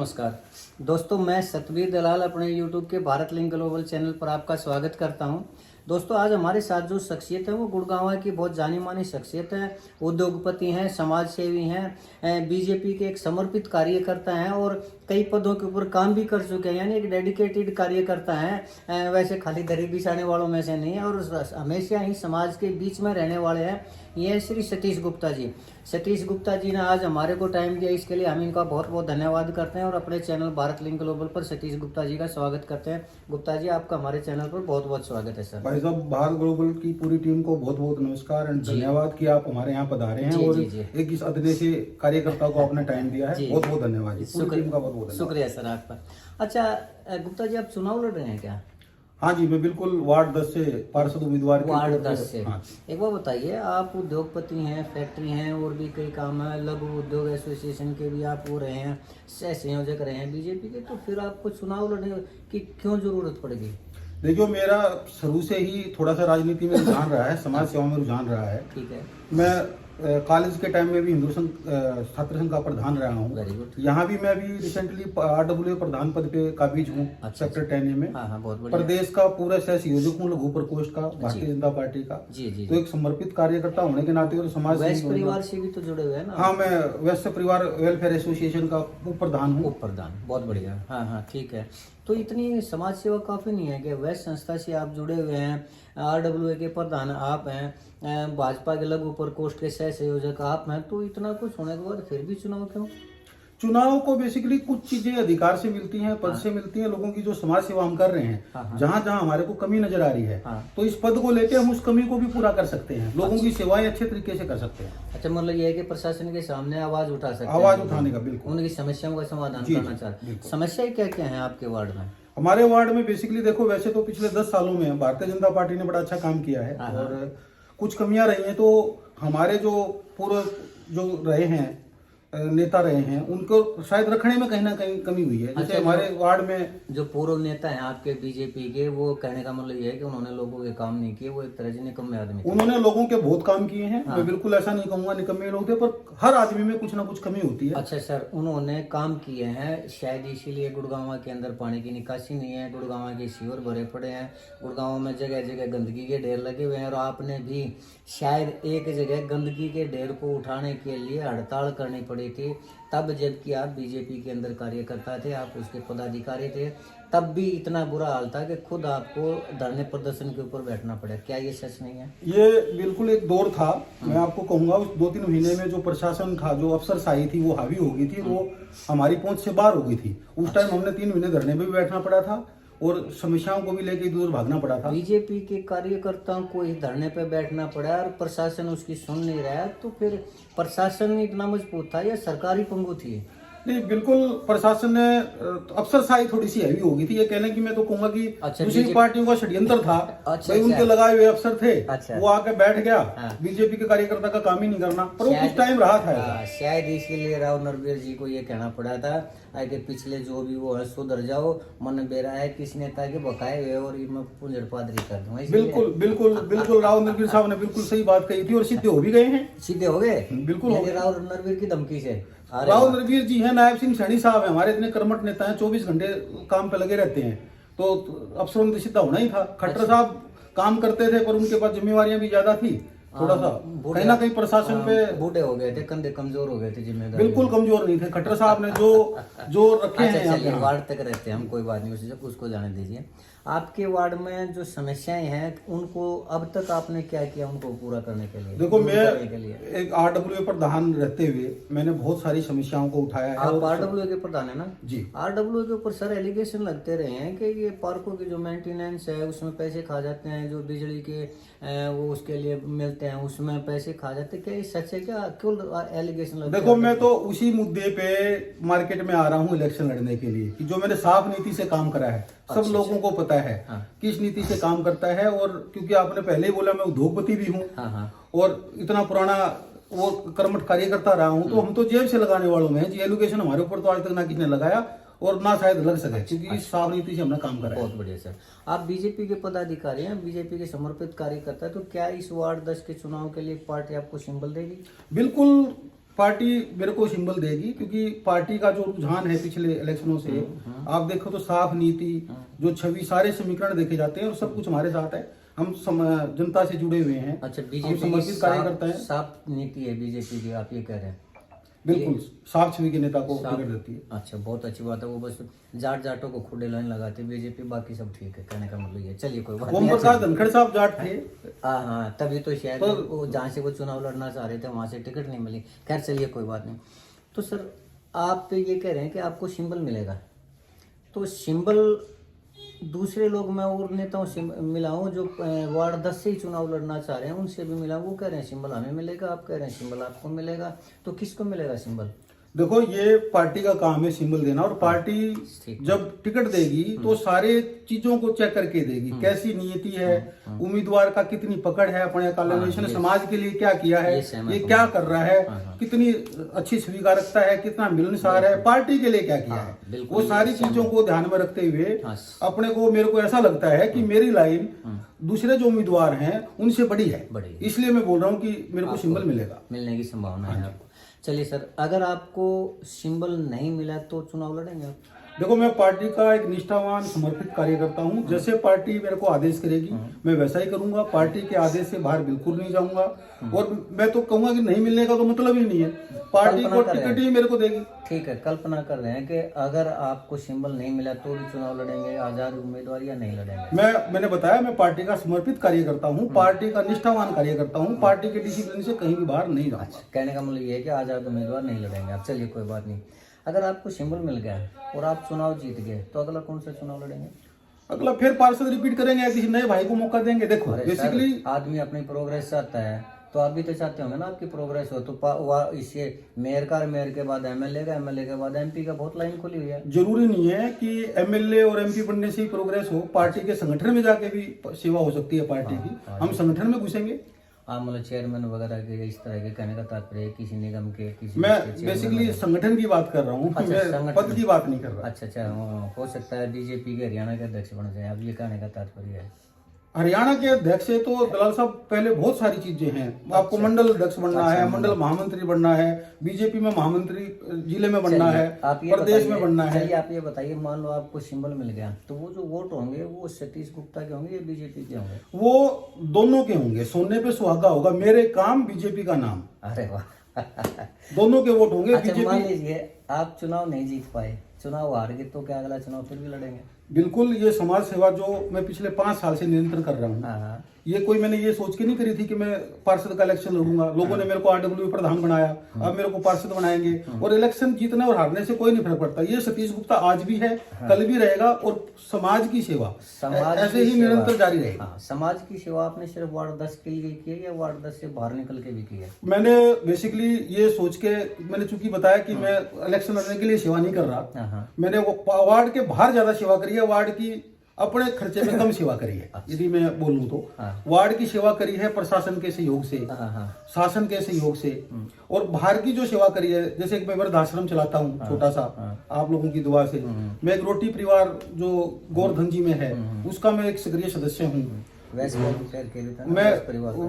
नमस्कार दोस्तों, मैं सतबीर दलाल अपने YouTube के भारत लिंक ग्लोबल चैनल पर आपका स्वागत करता हूं। दोस्तों, आज हमारे साथ जो शख्सियत है वो गुड़गांव की बहुत जानी मानी शख्सियत है। उद्योगपति हैं, समाज सेवी हैं, बीजेपी के एक समर्पित कार्यकर्ता हैं और कई पदों के ऊपर काम भी कर चुके हैं, यानी एक डेडिकेटेड कार्यकर्ता हैं। वैसे खाली दरी बिछाने वालों में से नहीं है और हमेशा ही समाज के बीच में रहने वाले हैं। ये श्री सतीश गुप्ता जी। सतीश गुप्ता जी ने आज हमारे को टाइम दिया, इसके लिए हम इनका बहुत बहुत धन्यवाद करते हैं और अपने चैनल भारत लिंक ग्लोबल पर सतीश गुप्ता जी का स्वागत करते हैं। गुप्ता जी, आपका हमारे चैनल पर बहुत बहुत स्वागत है सर। भाई साहब, भारत ग्लोबल की पूरी टीम को बहुत बहुत नमस्कार एंड धन्यवाद कि आप हमारे यहाँ पधारे हैं और एक इस अदने से कार्यकर्ता को आपने टाइम दिया है। बहुत बहुत धन्यवाद, पूरी टीम का बहुत बहुत शुक्रिया सर आपका। अच्छा गुप्ता जी, आप चुनाव लड़ रहे हैं क्या? हाँ जी, मैं बिल्कुल वार्ड 10 से पार्षद उम्मीदवार वार्ड 10 से। हाँ। एक बार बताइए, आप उद्योगपति हैं, फैक्ट्री हैं और भी कई काम है, लघु उद्योग एसोसिएशन के भी आप वो रहे हैं, सह संयोजक रहे हैं बीजेपी के, तो फिर आपको चुनाव लड़ने की क्यों जरूरत पड़ेगी? देखियो, मेरा शुरू से ही थोड़ा सा राजनीति में रुझान रहा है, समाज सेवा में रुझान रहा है। ठीक है। मैं कॉलेज के टाइम में भी हिंदू संघ छात्र संघ का प्रधान रहा हूँ। Very good. यहाँ भी मैं अभी रिसेंटली RWA प्रधान पद पे काबिज हूँ। अच्छा, सेक्टर 10 में। हाँ, बहुत बढ़िया। प्रदेश का पूरा सह संयोजक हूँ लघु प्रकोष्ठ का, भारतीय जनता पार्टी का। जी। तो एक समर्पित कार्यकर्ता होने के नाते और समाज वैश्य परिवार से भी तो जुड़े हुए हैं ना? हाँ, मैं वैश्य परिवार वेलफेयर एसोसिएशन का उप प्रधान हूँ। उप प्रधान, बहुत बढ़िया। हाँ, ठीक है। तो इतनी समाज सेवा काफी नहीं है कि वैश्य संस्था से आप जुड़े हुए हैं, RWA के प्रधान आप हैं, भाजपा के लघु प्रकोष्ठ के सह संयोजक आप हैं, तो इतना कुछ होने के बाद फिर भी चुनाव क्यों? चुनाव को बेसिकली कुछ चीजें अधिकार से मिलती हैं, पद से मिलती हैं, लोगों की जो समाज सेवा हम कर रहे हैं, जहाँ जहाँ हमारे को कमी नजर आ रही है, तो इस पद को लेके हम उस कमी को भी पूरा कर सकते हैं, लोगों की सेवाएं अच्छे तरीके से कर सकते हैं। अच्छा, मतलब ये है कि प्रशासन के सामने आवाज उठा सकते हैं, आवाज उठाने का, बिल्कुल उनकी समस्याओं का समाधान करना चाहते हैं। समस्याएं क्या क्या है आपके वार्ड में? हमारे वार्ड में बेसिकली देखो, वैसे तो पिछले 10 सालों में भारतीय जनता पार्टी ने बड़ा अच्छा काम किया है और कुछ कमियां रही हैं। तो हमारे जो पूर्व जो रहे हैं नेता रहे हैं, उनको शायद रखने में कहीं ना कहीं कमी हुई है। जैसे हमारे वार्ड में जो पूर्व नेता हैं आपके बीजेपी के, वो कहने का मतलब ये है कि उन्होंने लोगों के काम नहीं किए, वो एक तरह से निकम्मे आदमी थे। उन्होंने लोगों के बहुत काम किए हैं। मैं बिल्कुल ऐसा नहीं कहूंगा निकम्मे लोग थे, पर हर आदमी में कुछ ना कुछ कमी होती है। अच्छा सर, उन्होंने काम किए हैं, शायद इसीलिए गुड़गांव के अंदर पानी की निकासी नहीं है, गुड़गांव के सीवर भरे पड़े हैं, गुड़गांव में जगह जगह गंदगी के ढेर लगे हुए हैं और आपने भी शायद एक जगह गंदगी के ढेर को उठाने के लिए हड़ताल करनी पड़ी थी, तब जबकि आप बीजेपी के अंदर कार्यकर्ता थे, आप उसके पदाधिकारी थे, तब भी इतना बुरा हाल था कि खुद आपको धरने प्रदर्शन के ऊपर बैठना पड़ा। क्या ये सच नहीं है? ये बिल्कुल एक दौर था। मैं आपको कहूंगा उस 2-3 महीने में जो प्रशासन था, जो अफसरशाही थी, वो हावी हो गई थी, वो हमारी पहुंच से बाहर हो गई थी। उस टाइम हमने 3 महीने धरने में भी बैठना पड़ा था और समस्याओं को भी लेके दूर भागना पड़ा था। बीजेपी के कार्यकर्ताओं को इस धरने पे बैठना पड़ा और प्रशासन उसकी सुन नहीं रहा है, तो फिर प्रशासन इतना मजबूत था या सरकारी पंगु थी? नहीं, बिल्कुल प्रशासन ने अफसरशाही थोड़ी सी हैवी हो गई थी। ये कहने की मैं तो कहूंगा कि दूसरी पार्टियों का षड्यंत्र था। भाई उनके लगाए हुए अफसर थे, वो आके बैठ गया। बीजेपी के कार्यकर्ता का काम ही नहीं करना, पर वो कुछ टाइम रहा था। शायद इसीलिए राव नरवीर जी को ये कहना पड़ा था कि पिछले जो भी वो है सुधर जाओ, मन बेरा है किस नेता के बकाए हुए और मैं पुंजड़ पादरी कर दूंगा। बिल्कुल बिल्कुल बिल्कुल, राव नरवीर साहब ने बिल्कुल सही बात कही थी और सीधे हो भी गए हैं। सीधे हो गए, बिल्कुल। राव नरवीर की धमकी से। राव नरवीर जी हैं, नायब सिंह सैनी साहब हैं, हमारे इतने कर्मठ नेता हैं, 24 घंटे काम पे लगे रहते हैं, तो अफसरों ने सीधा होना ही था। खट्टर साहब काम करते थे पर उनके पास जिम्मेवारियां भी ज्यादा थी, थोड़ा सा कहीं ना कहीं प्रशासन पे बूढ़े हो गए थे, कंधे कमजोर हो गए थे, जिम्मेदारी बिल्कुल कमजोर नहीं थे। खट्टर साहब ने जो रखे हैं यहाँ पे। वार्ड तक रहते हैं हम, कोई बात नहीं, उसको जाने दीजिए। आपके वार्ड में जो समस्याएं हैं, उनको अब तक आपने क्या किया उनको पूरा करने के लिए? देखो, मैं एक RWA प्रधान रहते हुए मैंने बहुत सारी समस्याओं को उठाया है। आप RWA के प्रधान है ना जी? RWA के ऊपर सर एलिगेशन लगते रहे हैं कि ये पार्कों की जो मेंटेनेंस है उसमें पैसे खा जाते हैं, जो बिजली के वो उसके लिए मिलते हैं उसमें पैसे खा जाते हैं। क्या ये सच है? क्या क्यों एलिगेशन लगते हैं? देखो, मैं तो उसी मुद्दे पे मार्केट में आ रहा हूँ इलेक्शन लड़ने के लिए कि जो मैंने साफ नीति से काम करा है, सब लोगों को पता है किस नीति से काम करता है। और क्योंकि आपने पहले ही बोला मैं उद्योगपति भी हूँ और इतना पुराना वो कर्मठ कार्यकर्ता रहा हूँ, तो हम तो जेब से लगाने वालों में जी एजुकेशन हमारे ऊपर तो आज तक ना किसी ने लगाया और ना शायद लग सके, क्योंकि साफ नीति से हमने काम करा है। बहुत बढ़िया सर। आप बीजेपी के पदाधिकारी हैं, बीजेपी के समर्पित कार्यकर्ता, तो क्या इस वार्ड 10 के चुनाव के लिए पार्टी आपको सिंबल देगी? बिल्कुल पार्टी मेरे को सिंबल देगी, क्योंकि पार्टी का जो रुझान है पिछले इलेक्शनों से आप देखो तो साफ नीति, जो छवि, सारे समीकरण देखे जाते हैं और सब कुछ हमारे साथ है। हम जनता से जुड़े हुए हैं। अच्छा, हम बीजेपी समर्पित कार्यकर्ता है। साफ नीति है बीजेपी की, आप ये कह रहे हैं? बिल्कुल साफ छवि के नेता को टिकट देती है। अच्छा, बहुत अच्छी बात है। वो बस जाटों को खुले लाइन लगाती है बीजेपी, बाकी सब ठीक है, कहने का मतलब ये। चलिए कोई बात ओम नहीं। प्रकाश धनखड़ साहब जाट थे। हाँ, तभी तो शायद वो जहाँ से वो चुनाव लड़ना चाह रहे थे वहां से टिकट नहीं मिली। खैर चलिए कोई बात नहीं। तो सर आप ये कह रहे हैं कि आपको सिंबल मिलेगा, तो सिंबल दूसरे लोग, मैं और नेताओं से मिला हूँ जो वार्ड 10 से ही चुनाव लड़ना चाह रहे हैं, उनसे भी मिला, वो कह रहे हैं सिंबल हमें मिलेगा, आप कह रहे हैं सिंबल आपको मिलेगा। तो किसको मिलेगा सिंबल? देखो, ये पार्टी का काम है सिंबल देना, और पार्टी जब टिकट देगी तो सारे चीजों को चेक करके देगी, कैसी नीति है, उम्मीदवार का कितनी पकड़ है, अपने कल्याण समाज के लिए क्या किया है, ये क्या कर रहा है, कितनी अच्छी स्वीकारकता है, कितना मिलनसार है, पार्टी के लिए क्या किया है, वो सारी चीजों को ध्यान में रखते हुए अपने को, मेरे को ऐसा लगता है कि मेरी लाइन दूसरे जो उम्मीदवार हैं उनसे बड़ी है, इसलिए मैं बोल रहा हूँ कि मेरे को सिंबल मिलेगा, मिलने की संभावना है आपको। चलिए सर, अगर आपको सिंबल नहीं मिला तो चुनाव लड़ेंगे आप? देखो, मैं पार्टी का एक निष्ठावान समर्पित कार्यकर्ता हूँ। जैसे पार्टी मेरे को आदेश करेगी मैं वैसा ही करूंगा। पार्टी के आदेश से बाहर बिल्कुल नहीं जाऊंगा, और मैं तो कहूंगा कि नहीं मिलने का तो मतलब ही नहीं है, पार्टी को टिकट ही मेरे को देगी। ठीक है, कल्पना कर रहे हैं कि अगर आपको सिंबल नहीं मिला तो भी चुनाव लड़ेंगे आजाद उम्मीदवार, या नहीं लड़ेंगे? मैंने बताया, मैं पार्टी का समर्पित कार्यकर्ता हूँ, पार्टी का निष्ठावान कार्यकर्ता हूँ, पार्टी के डिसिप्लिन से कहीं भी बाहर नहीं जाऊंगा। कहने का मतलब ये है कि आजाद उम्मीदवार नहीं लड़ेंगे आप। चलिए कोई बात नहीं। अगर आपको सिंबल मिल गया और आप चुनाव जीत गए तो अगला कौन सा चुनाव लड़ेंगे? अगला फिर पार्षद रिपीट करेंगे या किसी नए भाई को मौका देंगे। देखो, बेसिकली आदमी अपनी प्रोग्रेस चाहता है, तो आप भी तो चाहते होंगे ना आपकी प्रोग्रेस हो। तो इससे मेयर के बाद एमएलए के बाद एमपी का बहुत लाइन खुली हुई है। जरूरी नहीं है कि एमएलए और एमपी बनने से ही प्रोग्रेस हो, पार्टी के संगठन में जाके भी सेवा हो सकती है पार्टी की। हम संगठन में घुसेंगे। आप मतलब चेयरमैन वगैरह के इस तरह के, कहने का तात्पर्य किसी निगम के, किसी मैं बेसिकली संगठन की बात कर रहा हूँ, मैं पद की बात नहीं कर रहा। अच्छा, हो सकता है बीजेपी के हरियाणा के अध्यक्ष बन जाए, अब ये कहने का तात्पर्य है? हरियाणा के अध्यक्ष है तो दलाल साहब पहले बहुत सारी चीजें हैं। आपको मंडल अध्यक्ष बनना है, मंडल महामंत्री बनना है, बीजेपी में महामंत्री जिले में बनना है, प्रदेश में बनना है। चलिए आप ये बताइए, मान लो आपको सिंबल मिल गया तो वो जो वोट होंगे वो सतीश गुप्ता के होंगे या बीजेपी के होंगे? वो दोनों के होंगे, सोने पे सुहागा होगा, मेरे काम बीजेपी का नाम। अरे वाह दोनों के वोट होंगे। अच्छा, मान लीजिए आप चुनाव नहीं जीत पाए, चुनाव हार गए, तो क्या अगला चुनाव फिर भी लड़ेंगे? बिल्कुल। ये समाज सेवा जो मैं पिछले 5 साल से निरंतर कर रहा हूँ, ये कोई मैंने ये सोच के नहीं करी थी कि मैं पार्षद का इलेक्शन लड़ूंगा। लोगों ने मेरे को आरडब्ल्यू प्रधान बनाया, अब मेरे को पार्षद बनाएंगे, और इलेक्शन जीतने और हारने से कोई नहीं फर्क पड़ता। ये सतीश गुप्ता आज भी है, कल भी रहेगा, और समाज की सेवा ऐसे ही निरंतर जारी रहेगी। समाज की सेवा आपने सिर्फ वार्ड 10 के लिए की है या वार्ड 10 से बाहर निकल के भी की है? मैंने बेसिकली ये सोच के, मैंने चूंकि बताया कि मैं इलेक्शन लड़ने के लिए सेवा नहीं कर रहा, मैंने वार्ड के बाहर ज्यादा सेवा करी है, वार्ड की अपने खर्चे में कम सेवा करी है। यदि मैं बोलूं तो वार्ड की सेवा करी है प्रशासन के सहयोग से, शासन के सहयोग से, और बाहर की जो सेवा करी है, जैसे एक मैं वृद्धाश्रम चलाता हूँ छोटा सा, आप लोगों की दुआ से। मैं एक रोटी परिवार जो गोरधनजी में है उसका मैं एक सक्रिय सदस्य हूँ। मैं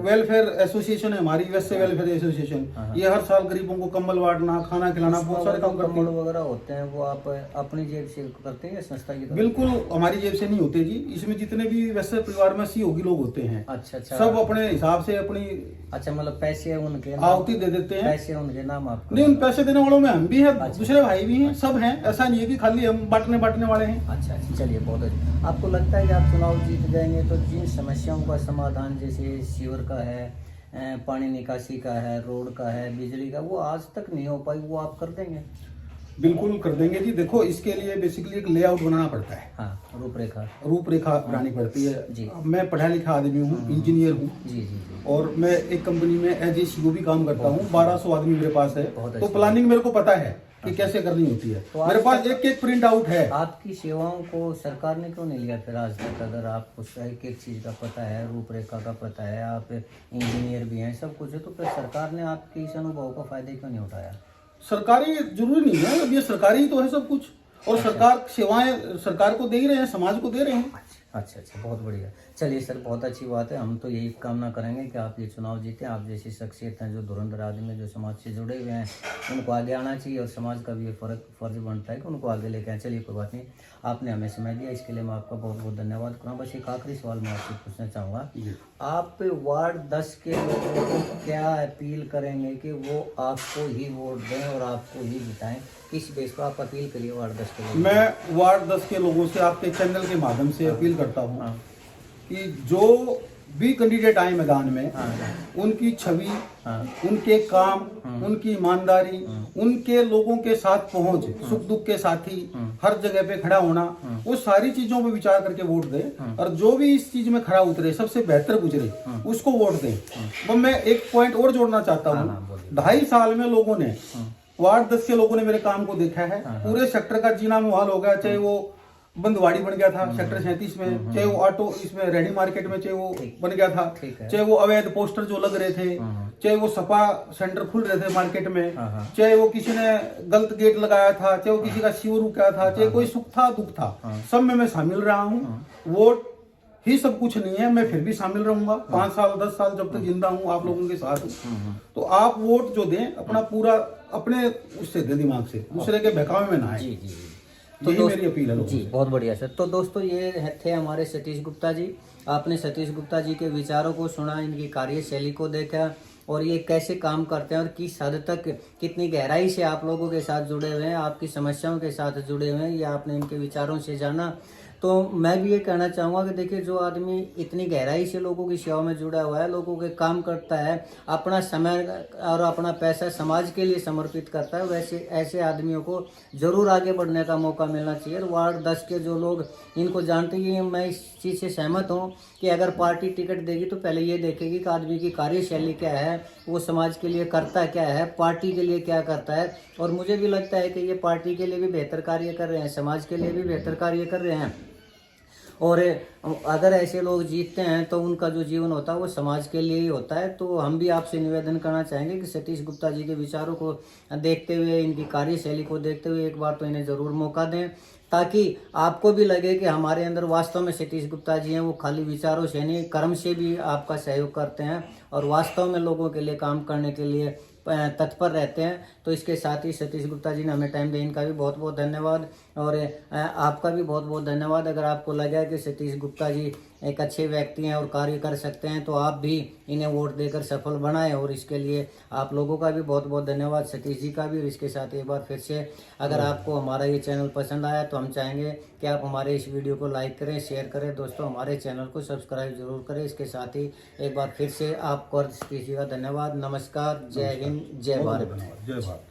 वेलफेयर एसोसिएशन है हमारी, वैसे वेलफेयर एसोसिएशन, ये हर साल गरीबों को कंबल बांटना, खाना खिलाना, बहुत सारे काम करते हैं। वगैरह होते हैं वो आप अपनी जेब से करते हैं या संस्था की? बिल्कुल हमारी जेब से नहीं होते जी। इसमें जितने भी वैसे परिवार में सहयोगी लोग होते हैं, अच्छा, सब अपने हिसाब से अपनी, अच्छा मतलब पैसे उनके आहुति दे देते हैं। पैसे उनके नाम आपको? नहीं, उन पैसे देने वालों में हम भी हैं, दूसरे भाई भी हैं, सब हैं। ऐसा नहीं है कि खाली हम बांटने वाले हैं। अच्छा, चलिए बहुत अच्छा। आपको लगता है कि आप चुनाव जीत जाएंगे तो जिन समस्याओं का समाधान, जैसे सीवर का है, पानी निकासी का है, रोड का है, बिजली का, वो आज तक नहीं हो पाई, वो आप कर देंगे? बिल्कुल कर देंगे जी। देखो, इसके लिए बेसिकली एक लेआउट बनाना पड़ता है। हाँ, रूपरेखा बनानी पड़ती है जी। मैं पढ़ा लिखा आदमी हूँ, इंजीनियर हूँ जी, और मैं एक कंपनी में एज ए सीओ भी काम करता हूँ। 1200 आदमी मेरे पास है, तो प्लानिंग मेरे को पता है कि कैसे करनी होती है। तो मेरे पास एक प्रिंट आउट है। आपकी सेवाओं को सरकार ने क्यों नहीं लिया फिर आज तक? अगर आपको एक चीज का पता है, रूपरेखा का पता है, आप इंजीनियर भी हैं, सब कुछ है, तो फिर सरकार ने आपके इस अनुभव का फायदा क्यों नहीं उठाया? सरकारी जरूरी नहीं है, अब ये सरकारी ही तो है सब कुछ, और सरकार सेवाएं सरकार को दे ही रहे हैं, समाज को दे रहे हैं। अच्छा अच्छा, बहुत बढ़िया। चलिए सर, बहुत अच्छी बात है। हम तो यही कामना करेंगे कि आप ये चुनाव जीतें। आप जैसी शख्सियत हैं जो धुरंधर आदमी जो समाज से जुड़े हुए हैं, उनको आगे आना चाहिए और समाज का भी ये फर्ज बनता है कि उनको आगे लेके आए। चलिए कोई बात नहीं, आपने हमें समय दिया, इसके लिए मैं आपका बहुत बहुत धन्यवाद करूँगा। बस एक आखिरी सवाल मैं आपसे पूछना चाहूँगा, आप वार्ड 10 के लोगों को क्या अपील करेंगे कि वो आपको ही वोट दें और आपको ही जिताएं? किस बेस पर आप अपील करिए वार्ड 10 के लोगों? मैं वार्ड 10 के लोगों से आपके चैनल के माध्यम से अपील करता हूँ कि जो भी कैंडिडेट आए मैदान में, उनकी छवि, उनके काम, उनकी ईमानदारी, उनके लोगों के साथ पहुंच, सुख दुख के साथी, हर जगह पे खड़ा होना, वो सारी चीजों पे विचार करके वोट दें। और जो भी इस चीज में खड़ा उतरे, सबसे बेहतर गुजरे, उसको वोट दें। तो मैं एक पॉइंट और जोड़ना चाहता हूँ, 2.5 साल में लोगों ने, वार्ड 10 के लोगों ने मेरे काम को देखा है। पूरे सेक्टर का जीना मुहाल हो गया, चाहे वो बंदवाड़ी बन गया था सेक्टर 37 में, चाहे वो ऑटो इसमें रेडी मार्केट में, चाहे वो बन गया था, चाहे वो अवैध पोस्टर जो लग रहे थे, चाहे वो सपा सेंटर खुल रहे थे मार्केट में, चाहे वो किसी ने गलत गेट लगाया था, चाहे वो किसी का शिव रुका था, चाहे कोई सुख था दुख था, सब में मैं शामिल रहा हूँ। वोट ही सब कुछ नहीं है, मैं फिर भी शामिल रहूंगा 5 साल 10 साल जब तक जिंदा हूँ, आप लोगों के साथ। तो आप वोट जो दें, अपना पूरा अपने उससे दें, दिमाग से, दूसरे के बहकावे में ना आए। तो यही मेरी अपील है जी, बहुत बढ़िया सर। तो दोस्तों, ये थे हमारे सतीश गुप्ता जी। आपने सतीश गुप्ता जी के विचारों को सुना, इनकी कार्यशैली को देखा और ये कैसे काम करते हैं और किस हद तक, कितनी गहराई से आप लोगों के साथ जुड़े हुए हैं, आपकी समस्याओं के साथ जुड़े हुए हैं, ये आपने इनके विचारों से जाना। तो मैं भी ये कहना चाहूँगा कि देखिए, जो आदमी इतनी गहराई से लोगों की सेवा में जुड़ा हुआ है, लोगों के काम करता है, अपना समय और अपना पैसा समाज के लिए समर्पित करता है, वैसे ऐसे आदमियों को ज़रूर आगे बढ़ने का मौका मिलना चाहिए। वार्ड 10 के जो लोग इनको जानते हैं, मैं इस चीज़ से सहमत हूँ कि अगर पार्टी टिकट देगी तो पहले ये देखेगी कि आदमी की कार्यशैली क्या है, वो समाज के लिए करता क्या है, पार्टी के लिए क्या करता है। और मुझे भी लगता है कि ये पार्टी के लिए भी बेहतर कार्य कर रहे हैं, समाज के लिए भी बेहतर कार्य कर रहे हैं। और अगर ऐसे लोग जीतते हैं तो उनका जो जीवन होता है वो समाज के लिए ही होता है। तो हम भी आपसे निवेदन करना चाहेंगे कि सतीश गुप्ता जी के विचारों को देखते हुए, इनकी कार्यशैली को देखते हुए एक बार तो इन्हें ज़रूर मौका दें, ताकि आपको भी लगे कि हमारे अंदर वास्तव में सतीश गुप्ता जी हैं। वो खाली विचारों से नहीं, कर्म से भी आपका सहयोग करते हैं और वास्तव में लोगों के लिए काम करने के लिए तत्पर रहते हैं। तो इसके साथ ही सतीश गुप्ता जी ने हमें टाइम दिया, इनका भी बहुत बहुत धन्यवाद और आपका भी बहुत बहुत धन्यवाद। अगर आपको लगा कि सतीश गुप्ता जी एक अच्छे व्यक्ति हैं और कार्य कर सकते हैं तो आप भी इन्हें वोट देकर सफल बनाएं, और इसके लिए आप लोगों का भी बहुत बहुत धन्यवाद, सतीश जी का भी। और इसके साथ एक बार फिर से, अगर आपको हमारा ये चैनल पसंद आया तो हम चाहेंगे कि आप हमारे इस वीडियो को लाइक करें, शेयर करें। दोस्तों, हमारे चैनल को सब्सक्राइब जरूर करें। इसके साथ ही एक बार फिर से आपको और सतीश जी का धन्यवाद। नमस्कार, जय हिंद, जय भारत। जय भारत।